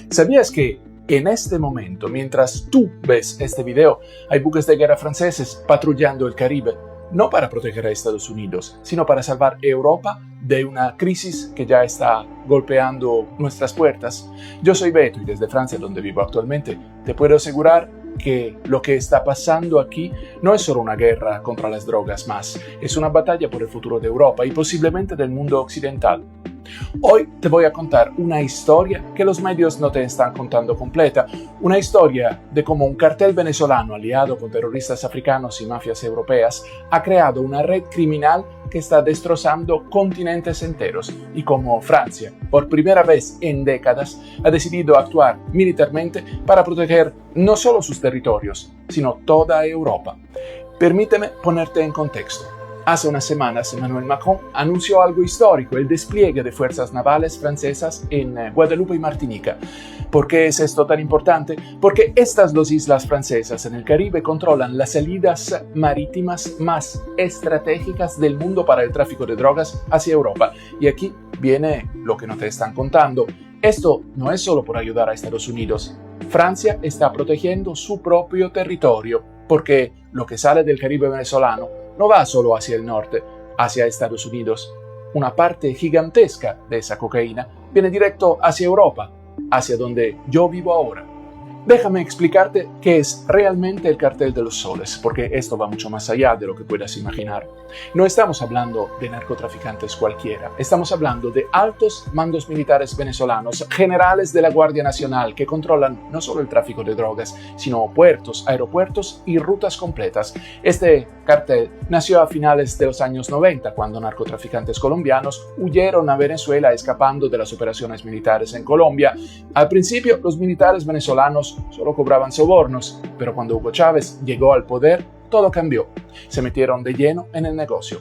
¿Sabías que en este momento, mientras tú ves este video, hay buques de guerra franceses patrullando el Caribe? No para proteger a Estados Unidos, sino para salvar Europa de una crisis que ya está golpeando nuestras puertas. Yo soy Beto y desde Francia, donde vivo actualmente, te puedo asegurar que lo que está pasando aquí no es solo una guerra contra las drogas más, es una batalla por el futuro de Europa y posiblemente del mundo occidental. Hoy te voy a contar una historia que los medios no te están contando completa, una historia de cómo un cartel venezolano aliado con terroristas africanos y mafias europeas ha creado una red criminal que está destrozando continentes enteros y cómo Francia, por primera vez en décadas, ha decidido actuar militarmente para proteger no solo sus territorios, sino toda Europa. Permíteme ponerte en contexto. Hace unas semanas, Emmanuel Macron anunció algo histórico, el despliegue de fuerzas navales francesas en Guadalupe y Martinica. ¿Por qué es esto tan importante? Porque estas dos islas francesas en el Caribe controlan las salidas marítimas más estratégicas del mundo para el tráfico de drogas hacia Europa. Y aquí viene lo que no te están contando. Esto no es solo por ayudar a Estados Unidos. Francia está protegiendo su propio territorio, porque lo que sale del Caribe venezolano no va solo hacia el norte, hacia Estados Unidos. Una parte gigantesca de esa cocaína viene directo hacia Europa, hacia donde yo vivo ahora. Déjame explicarte qué es realmente el Cartel de los Soles, porque esto va mucho más allá de lo que puedas imaginar. No estamos hablando de narcotraficantes cualquiera, estamos hablando de altos mandos militares venezolanos, generales de la Guardia Nacional, que controlan no solo el tráfico de drogas, sino puertos, aeropuertos y rutas completas. Este cartel nació a finales de los años 90, cuando narcotraficantes colombianos huyeron a Venezuela escapando de las operaciones militares en Colombia. Al principio, los militares venezolanos solo cobraban sobornos, pero cuando Hugo Chávez llegó al poder, todo cambió. Se metieron de lleno en el negocio.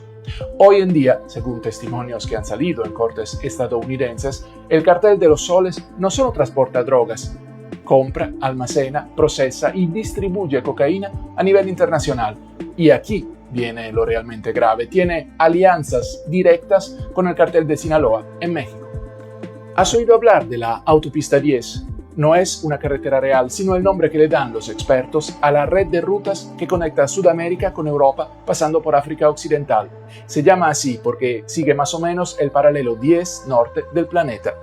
Hoy en día, según testimonios que han salido en cortes estadounidenses, el Cartel de los Soles no solo transporta drogas, compra, almacena, procesa y distribuye cocaína a nivel internacional. Y aquí viene lo realmente grave. Tiene alianzas directas con el Cartel de Sinaloa en México. ¿Has oído hablar de la Autopista 10? No es una carretera real, sino el nombre que le dan los expertos a la red de rutas que conecta Sudamérica con Europa, pasando por África Occidental. Se llama así porque sigue más o menos el paralelo 10 norte del planeta.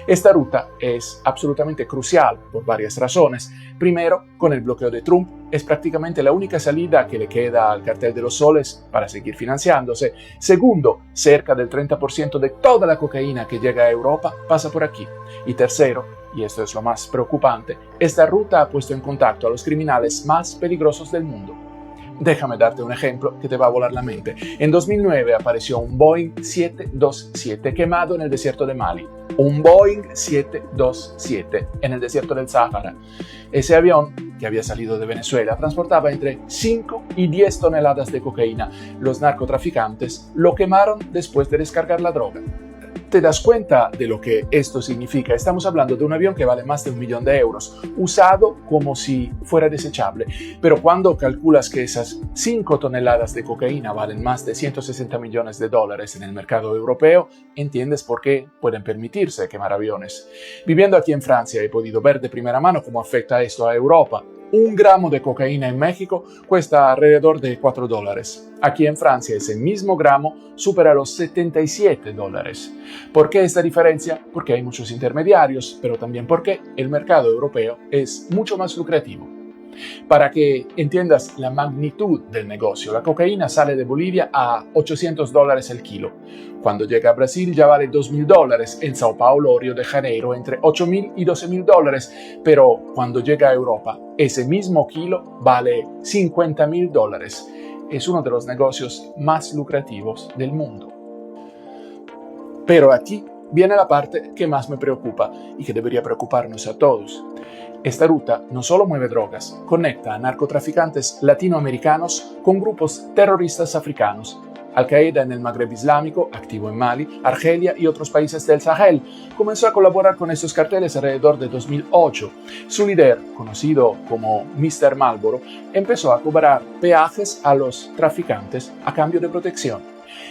Esta ruta es absolutamente crucial por varias razones. Primero, con el bloqueo de Trump, es prácticamente la única salida que le queda al Cartel de los Soles para seguir financiándose. Segundo, cerca del 30% de toda la cocaína que llega a Europa pasa por aquí. Y tercero, y esto es lo más preocupante, esta ruta ha puesto en contacto a los criminales más peligrosos del mundo. Déjame darte un ejemplo que te va a volar la mente. En 2009 apareció un Boeing 727 quemado en el desierto de Mali. Un Boeing 727 en el desierto del Sáhara. Ese avión, que había salido de Venezuela, transportaba entre 5 y 10 toneladas de cocaína. Los narcotraficantes lo quemaron después de descargar la droga. ¿Te das cuenta de lo que esto significa? Estamos hablando de un avión que vale más de €1 millón, usado como si fuera desechable. Pero cuando calculas que esas 5 toneladas de cocaína valen más de $160 millones en el mercado europeo, entiendes por qué pueden permitirse quemar aviones. Viviendo aquí en Francia he podido ver de primera mano cómo afecta esto a Europa. 1 gramo de cocaína en México cuesta alrededor de $4. Aquí en Francia ese mismo gramo supera los $77. ¿Por qué esta diferencia? Porque hay muchos intermediarios, pero también porque el mercado europeo es mucho más lucrativo. Para que entiendas la magnitud del negocio, la cocaína sale de Bolivia a $800 el kilo. Cuando llega a Brasil ya vale $2.000, en Sao Paulo o Río de Janeiro entre $8.000 y $12.000, pero cuando llega a Europa, ese mismo kilo vale $50.000. Es uno de los negocios más lucrativos del mundo. Pero aquí viene la parte que más me preocupa y que debería preocuparnos a todos. Esta ruta no solo mueve drogas, conecta a narcotraficantes latinoamericanos con grupos terroristas africanos. Al-Qaeda en el Magreb Islámico, activo en Mali, Argelia y otros países del Sahel, comenzó a colaborar con estos carteles alrededor de 2008. Su líder, conocido como Mr. Marlboro, empezó a cobrar peajes a los traficantes a cambio de protección.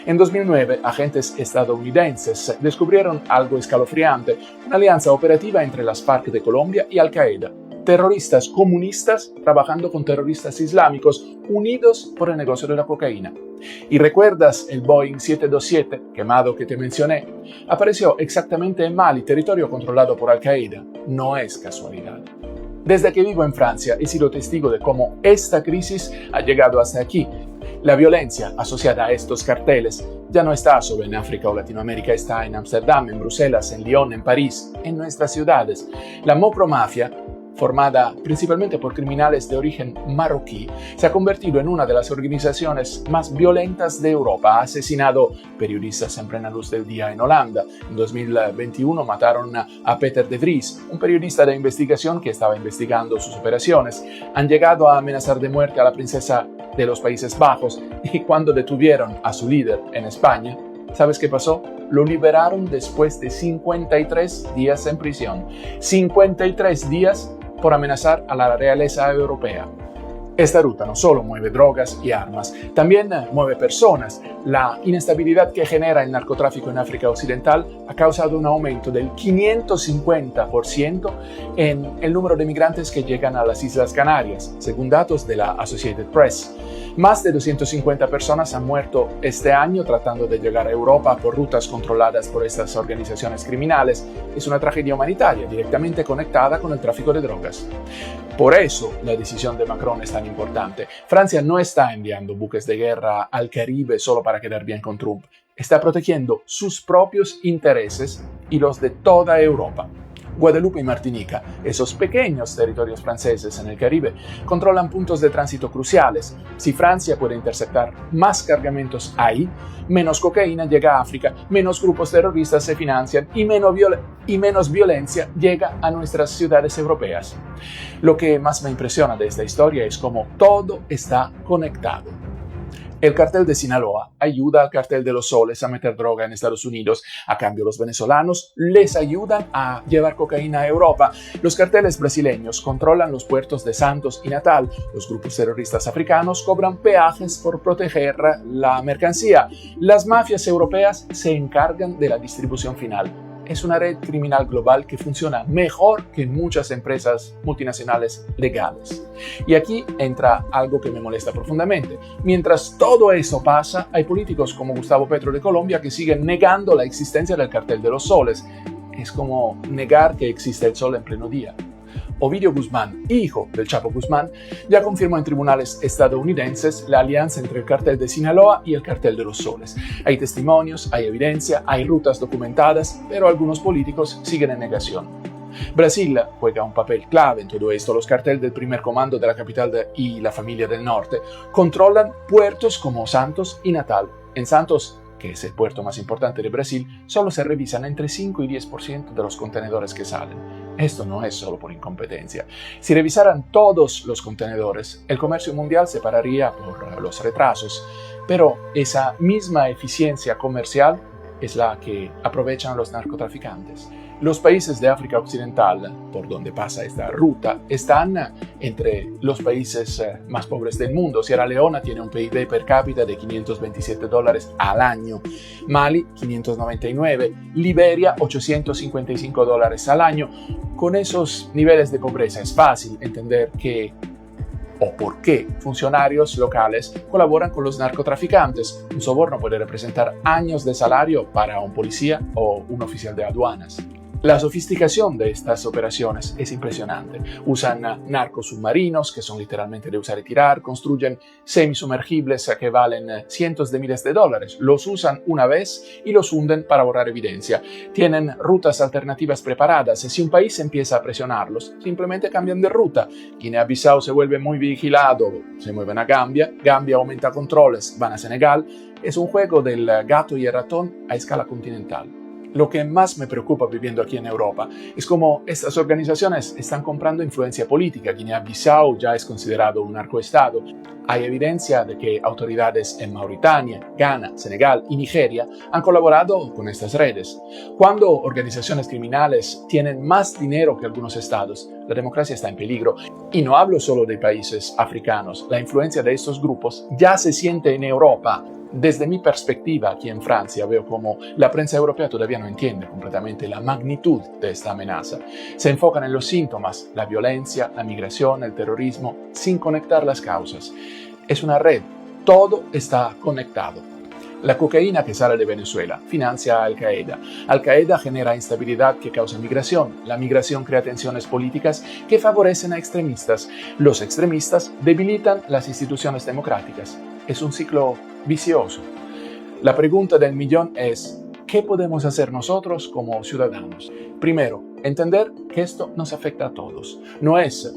En 2009, agentes estadounidenses descubrieron algo escalofriante, una alianza operativa entre las FARC de Colombia y Al-Qaeda. Terroristas comunistas trabajando con terroristas islámicos unidos por el negocio de la cocaína. ¿Y recuerdas el Boeing 727 quemado que te mencioné? Apareció exactamente en Mali, territorio controlado por Al-Qaeda. No es casualidad. Desde que vivo en Francia he sido testigo de cómo esta crisis ha llegado hasta aquí. La violencia asociada a estos carteles ya no está solo en África o Latinoamérica, está en Ámsterdam, en Bruselas, en Lyon, en París, en nuestras ciudades. La mopromafia, formada principalmente por criminales de origen marroquí, se ha convertido en una de las organizaciones más violentas de Europa. Ha asesinado periodistas en plena luz del día en Holanda. En 2021 mataron a Peter de Vries, un periodista de investigación que estaba investigando sus operaciones. Han llegado a amenazar de muerte a la princesa de los Países Bajos, y cuando detuvieron a su líder en España, ¿sabes qué pasó? Lo liberaron después de 53 días en prisión. 53 días por amenazar a la realeza europea. Esta ruta no solo mueve drogas y armas, también mueve personas. La inestabilidad que genera el narcotráfico en África Occidental ha causado un aumento del 550% en el número de migrantes que llegan a las Islas Canarias, según datos de la Associated Press. Más de 250 personas han muerto este año tratando de llegar a Europa por rutas controladas por estas organizaciones criminales. Es una tragedia humanitaria directamente conectada con el tráfico de drogas. Por eso la decisión de Macron es tan importante. Francia no está enviando buques de guerra al Caribe solo para quedar bien con Trump. Está protegiendo sus propios intereses y los de toda Europa. Guadalupe y Martinica, esos pequeños territorios franceses en el Caribe, controlan puntos de tránsito cruciales. Si Francia puede interceptar más cargamentos ahí, menos cocaína llega a África, menos grupos terroristas se financian y menos violencia llega a nuestras ciudades europeas. Lo que más me impresiona de esta historia es cómo todo está conectado. El cartel de Sinaloa ayuda al cartel de los Soles a meter droga en Estados Unidos. A cambio, los venezolanos les ayudan a llevar cocaína a Europa. Los carteles brasileños controlan los puertos de Santos y Natal. Los grupos terroristas africanos cobran peajes por proteger la mercancía. Las mafias europeas se encargan de la distribución final. Es una red criminal global que funciona mejor que muchas empresas multinacionales legales. Y aquí entra algo que me molesta profundamente. Mientras todo eso pasa, hay políticos como Gustavo Petro de Colombia que siguen negando la existencia del cartel de los soles. Es como negar que existe el sol en pleno día. Ovidio Guzmán, hijo del Chapo Guzmán, ya confirmó en tribunales estadounidenses la alianza entre el cartel de Sinaloa y el cartel de los Soles. Hay testimonios, hay evidencia, hay rutas documentadas, pero algunos políticos siguen en negación. Brasil juega un papel clave en todo esto. Los carteles del primer comando de la capital y la familia del norte controlan puertos como Santos y Natal. En Santos, que es el puerto más importante de Brasil, solo se revisan entre 5 y 10% de los contenedores que salen. Esto no es solo por incompetencia. Si revisaran todos los contenedores, el comercio mundial se pararía por los retrasos, pero esa misma eficiencia comercial es la que aprovechan los narcotraficantes. Los países de África Occidental, por donde pasa esta ruta, están entre los países más pobres del mundo. Sierra Leona tiene un PIB per cápita de $527 al año, Mali $599, Liberia $855 al año. Con esos niveles de pobreza es fácil entender por qué funcionarios locales colaboran con los narcotraficantes. Un soborno puede representar años de salario para un policía o un oficial de aduanas. La sofisticación de estas operaciones es impresionante. Usan narcos submarinos, que son literalmente de usar y tirar, construyen semisumergibles que valen cientos de miles de dólares, los usan una vez y los hunden para borrar evidencia. Tienen rutas alternativas preparadas y si un país empieza a presionarlos, simplemente cambian de ruta. Guinea-Bissau se vuelve muy vigilado, se mueven a Gambia, Gambia aumenta controles, van a Senegal. Es un juego del gato y el ratón a escala continental. Lo que más me preocupa viviendo aquí en Europa es cómo estas organizaciones están comprando influencia política. Guinea-Bissau ya es considerado un narcoestado. Hay evidencia de que autoridades en Mauritania, Ghana, Senegal y Nigeria han colaborado con estas redes. Cuando organizaciones criminales tienen más dinero que algunos estados, la democracia está en peligro. Y no hablo solo de países africanos. La influencia de estos grupos ya se siente en Europa. Desde mi perspectiva aquí en Francia veo como la prensa europea todavía no entiende completamente la magnitud de esta amenaza. Se enfocan en los síntomas, la violencia, la migración, el terrorismo, sin conectar las causas. Es una red, todo está conectado. La cocaína que sale de Venezuela financia a Al-Qaeda. Al-Qaeda genera instabilidad que causa migración. La migración crea tensiones políticas que favorecen a extremistas. Los extremistas debilitan las instituciones democráticas. Es un ciclo vicioso. La pregunta del millón es, ¿qué podemos hacer nosotros como ciudadanos? Primero, entender que esto nos afecta a todos. No es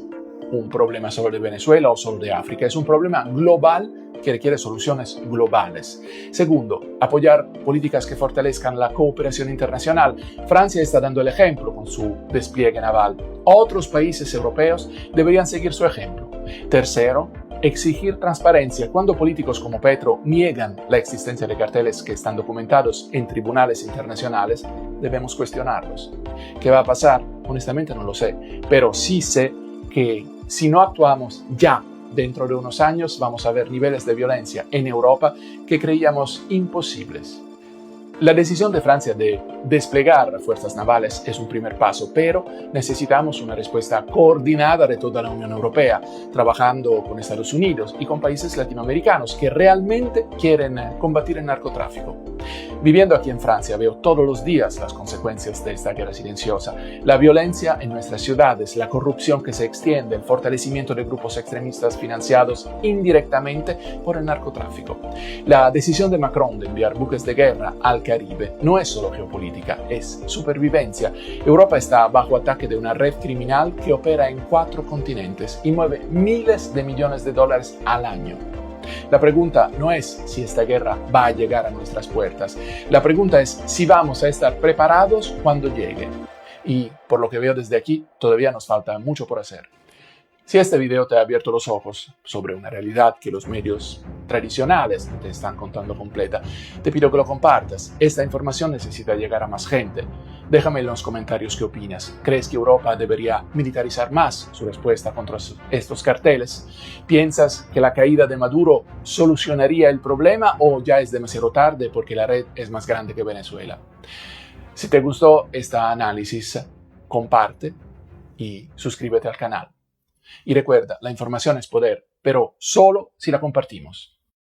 un problema solo de Venezuela o solo de África, es un problema global que requiere soluciones globales. Segundo, apoyar políticas que fortalezcan la cooperación internacional. Francia está dando el ejemplo con su despliegue naval. Otros países europeos deberían seguir su ejemplo. Tercero, exigir transparencia. Cuando políticos como Petro niegan la existencia de carteles que están documentados en tribunales internacionales, debemos cuestionarlos. ¿Qué va a pasar? Honestamente no lo sé, pero sí sé que si no actuamos ya, dentro de unos años vamos a ver niveles de violencia en Europa que creíamos imposibles. La decisión de Francia de desplegar fuerzas navales es un primer paso, pero necesitamos una respuesta coordinada de toda la Unión Europea, trabajando con Estados Unidos y con países latinoamericanos que realmente quieren combatir el narcotráfico. Viviendo aquí en Francia veo todos los días las consecuencias de esta guerra silenciosa, la violencia en nuestras ciudades, la corrupción que se extiende, el fortalecimiento de grupos extremistas financiados indirectamente por el narcotráfico. La decisión de Macron de enviar buques de guerra al Caribe no es solo geopolítica, es supervivencia. Europa está bajo ataque de una red criminal que opera en 4 continentes y mueve miles de millones de dólares al año. La pregunta no es si esta guerra va a llegar a nuestras puertas. La pregunta es si vamos a estar preparados cuando llegue. Y por lo que veo desde aquí, todavía nos falta mucho por hacer. Si este video te ha abierto los ojos sobre una realidad que los medios tradicionales no te están contando completa, te pido que lo compartas. Esta información necesita llegar a más gente. Déjame en los comentarios qué opinas. ¿Crees que Europa debería militarizar más su respuesta contra estos carteles? ¿Piensas que la caída de Maduro solucionaría el problema o ya es demasiado tarde porque la red es más grande que Venezuela? Si te gustó este análisis, comparte y suscríbete al canal. Y recuerda, la información es poder, pero solo si la compartimos.